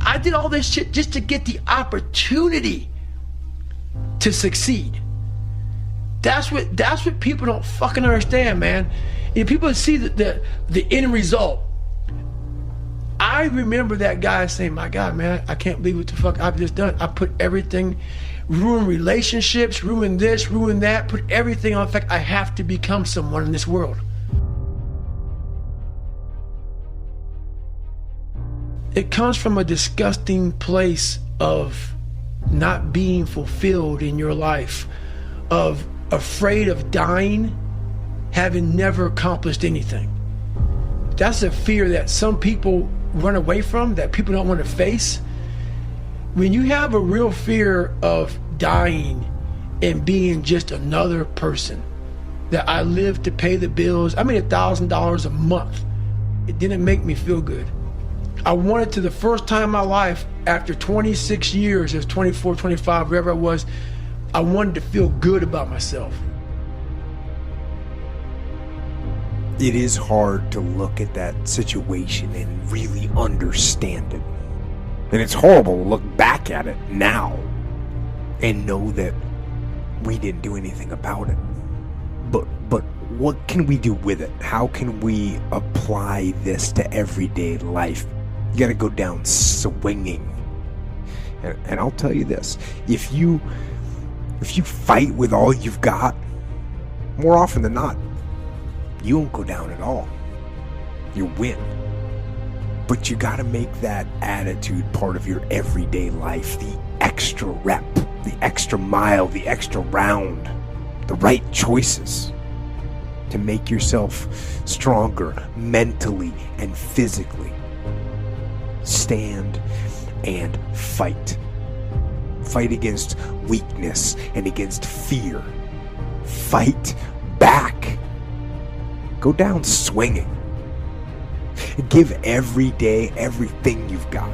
I did all this shit just to get the opportunity to succeed. That's what people don't fucking understand, man. If people see the end result. I remember that guy saying, my God, man, I can't believe what the fuck I've just done. I put everything, ruined relationships, ruined this, ruined that, put everything on. In fact, I have to become someone in this world. It comes from a disgusting place of not being fulfilled in your life, of afraid of dying, having never accomplished anything. That's a fear that some people run away from, that people don't want to face. When you have a real fear of dying and being just another person, that I live to pay the bills, I made $1,000 a month. It didn't make me feel good. I wanted to, the first time in my life, after 26 years, it was 24, 25, wherever I was, I wanted to feel good about myself. It is hard to look at that situation and really understand it. And it's horrible to look back at it now and know that we didn't do anything about it. But what can we do with it? How can we apply this to everyday life? You got to go down swinging. And I'll tell you this, if you fight with all you've got, more often than not, you won't go down at all. You win. But you got to make that attitude part of your everyday life. The extra rep, the extra mile, the extra round, the right choices to make yourself stronger mentally and physically. Stand and fight. Fight against weakness and against fear. Fight back. Go down swinging. Give every day everything you've got.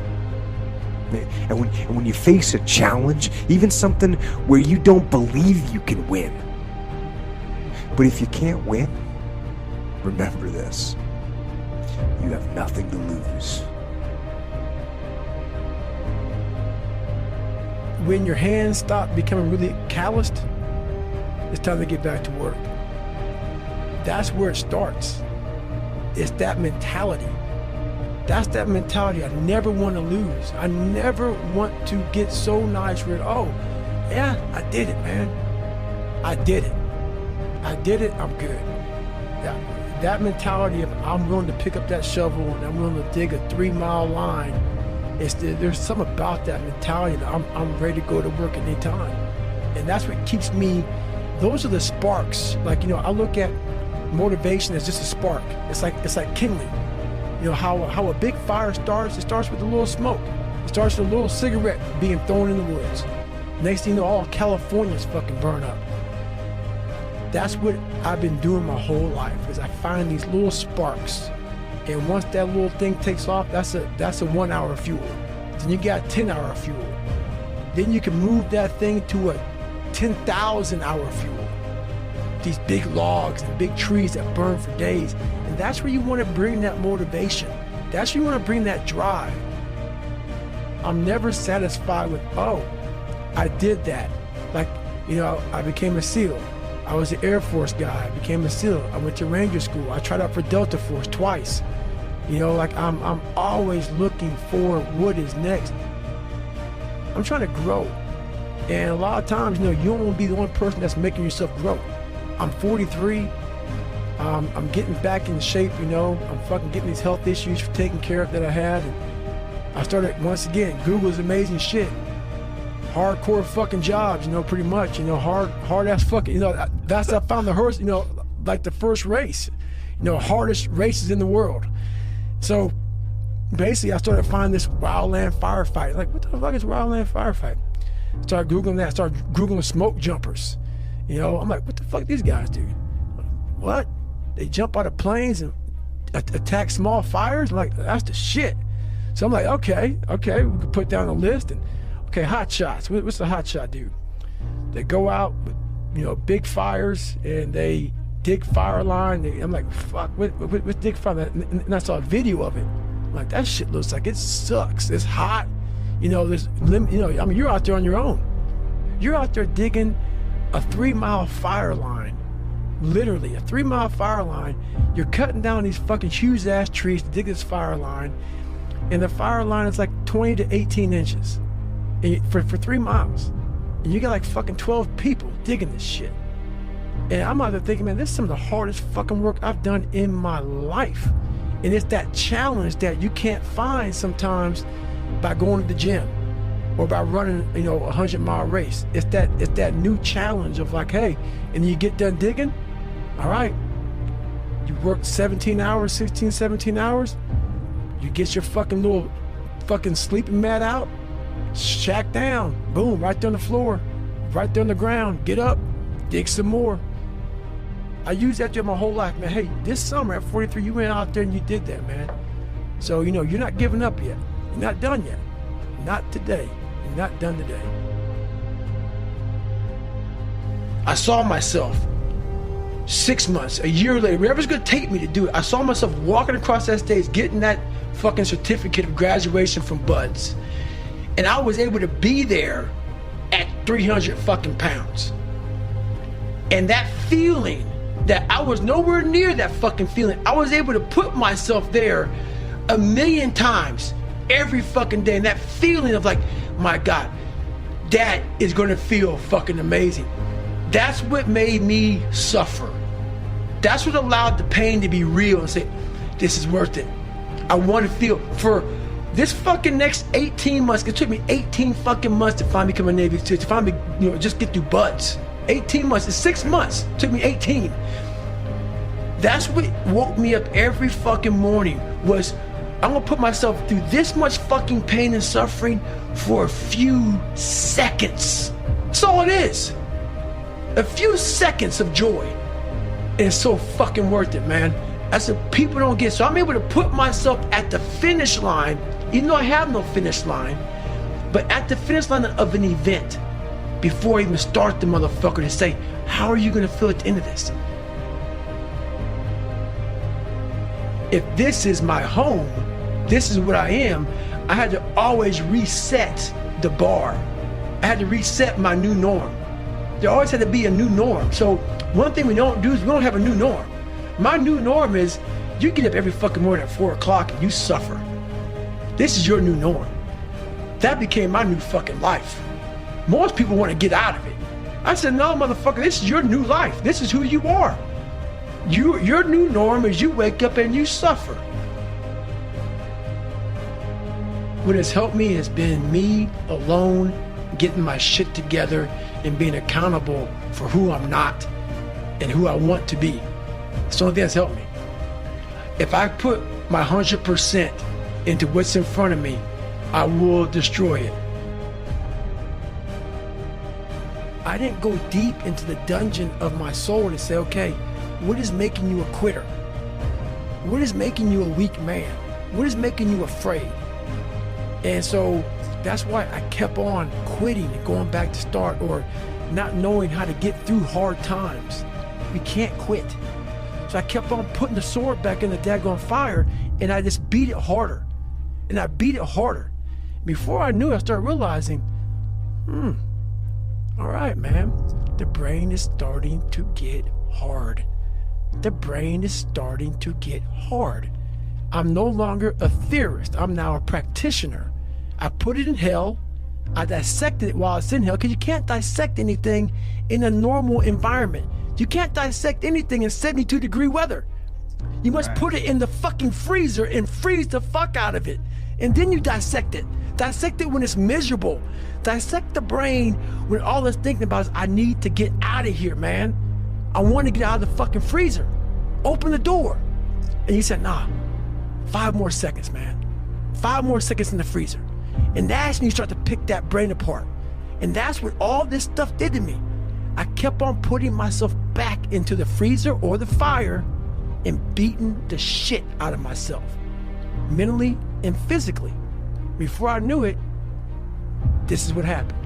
And when you face a challenge, even something where you don't believe you can win, But if you can't win, remember this. You have nothing to lose. When your hands stop becoming really calloused, it's time to get back to work. That's where it starts. It's that mentality. That's that mentality I never want to lose. I never want to get so nice with, oh, yeah, I did it, man. I did it. I'm good. That mentality of I'm willing to pick up that shovel and I'm willing to dig a 3-mile line, there's something about that mentality that I'm ready to go to work at any time. And that's what keeps me, those are the sparks. Like, I look at motivation as just a spark. It's like kindling. How a big fire starts, it starts with a little smoke. It starts with a little cigarette being thrown in the woods. Next thing you know, all California's fucking burn up. That's what I've been doing my whole life, is I find these little sparks. And once that little thing takes off, that's a 1 hour fuel. Then you got 10-hour fuel. Then you can move that thing to a 10,000 hour fuel. These big logs and big trees that burn for days. And that's where you want to bring that motivation. That's where you want to bring that drive. I'm never satisfied with, oh, I did that. Like, I became a SEAL. I was an Air Force guy. I became a SEAL. I went to Ranger School. I tried out for Delta Force twice. I'm always looking for what is next. I'm trying to grow. And a lot of times, you don't want to be the one person that's making yourself grow. I'm 43. I'm getting back in shape, I'm fucking getting these health issues taken care of that I had. And I started, once again, Google's amazing shit. Hardcore fucking jobs, pretty much, hard ass fucking, that's I found the first, like the first race, hardest races in the world. So basically I started finding this wildland firefight. Like, what the fuck is wildland firefight? Started Googling that, started Googling smoke jumpers. I'm like, what the fuck these guys do? What? They jump out of planes and attack small fires? I'm like, that's the shit. So I'm like, okay, we can put down a list. And okay, hot shots. What's the hot shot do? They go out with, big fires and they dig fire line. I'm like, fuck, what's dig fire line? And I saw a video of it. I'm like, that shit looks like it sucks. It's hot. There's you're out there on your own. You're out there digging a 3-mile fire line. Literally, a 3-mile fire line. You're cutting down these fucking huge ass trees to dig this fire line. And the fire line is like 20 to 18 inches. For 3 miles. And you got like fucking 12 people digging this shit. And I'm out there thinking, man, this is some of the hardest fucking work I've done in my life. And it's that challenge that you can't find sometimes by going to the gym or by running, a 100-mile race. It's that new challenge of like, hey, and you get done digging, all right, you work 17 hours, 16, 17 hours, you get your fucking little fucking sleeping mat out, shack down, boom, right there on the floor, right there on the ground, get up, dig some more. I used that my whole life, man. Hey, this summer at 43, you went out there and you did that, man. So, you're not giving up yet. You're not done yet. Not today. You're not done today. I saw myself 6 months, a year later, whatever it's going to take me to do it. I saw myself walking across that stage, getting that fucking certificate of graduation from Buds. And I was able to be there at 300 fucking pounds. And that feeling that I was nowhere near that fucking feeling, I was able to put myself there 1,000,000 times every fucking day. And that feeling of like, my God, that is going to feel fucking amazing. That's what made me suffer. That's what allowed the pain to be real and say, this is worth it. I want to feel for this fucking next 18 months. It took me 18 fucking months to finally become a Navy SEAL, to finally, just get through Buds. 18 months, it's 6 months. It took me 18. That's what woke me up every fucking morning was, I'm gonna put myself through this much fucking pain and suffering for a few seconds. That's all it is. A few seconds of joy. And it's so fucking worth it, man. That's what people don't get. So I'm able to put myself at the finish line, even though I have no finish line, but at the finish line of an event before I even start the motherfucker to say, how are you gonna feel at the end of this? if this is my home, this is what I am, I had to always reset the bar. I had to reset my new norm. There always had to be a new norm. So one thing we don't do is we don't have a new norm. My new norm is you get up every fucking morning at 4 o'clock and you suffer. This is your new norm. That became my new fucking life. Most people want to get out of it. I said, no, motherfucker, this is your new life. This is who you are. Your new norm is you wake up and you suffer. What has helped me has been me alone, getting my shit together and being accountable for who I'm not and who I want to be. It's the only thing that's helped me. If I put my 100% into what's in front of me, I will destroy it. I didn't go deep into the dungeon of my soul to say, okay, what is making you a quitter? What is making you a weak man? What is making you afraid? And so that's why I kept on quitting and going back to start, or not knowing how to get through hard times. We can't quit. So I kept on putting the sword back in the daggone fire, and I just beat it harder. And I beat it harder. Before I knew it, I started realizing, all right, man, the brain is starting to get hard. The brain is starting to get hard. I'm no longer a theorist. I'm now a practitioner. I put it in hell. I dissected it while it's in hell, because you can't dissect anything in a normal environment. You can't dissect anything in 72-degree weather. You must put it in the fucking freezer and freeze the fuck out of it. And then you dissect it. Dissect it when it's miserable. Dissect the brain when all it's thinking about is, I need to get out of here, man. I want to get out of the fucking freezer. Open the door. And you said, nah, 5 more seconds, man. 5 more seconds in the freezer. And that's when you start to pick that brain apart. And that's what all this stuff did to me. I kept on putting myself back into the freezer or the fire and beating the shit out of myself, mentally and physically. Before I knew it, this is what happened.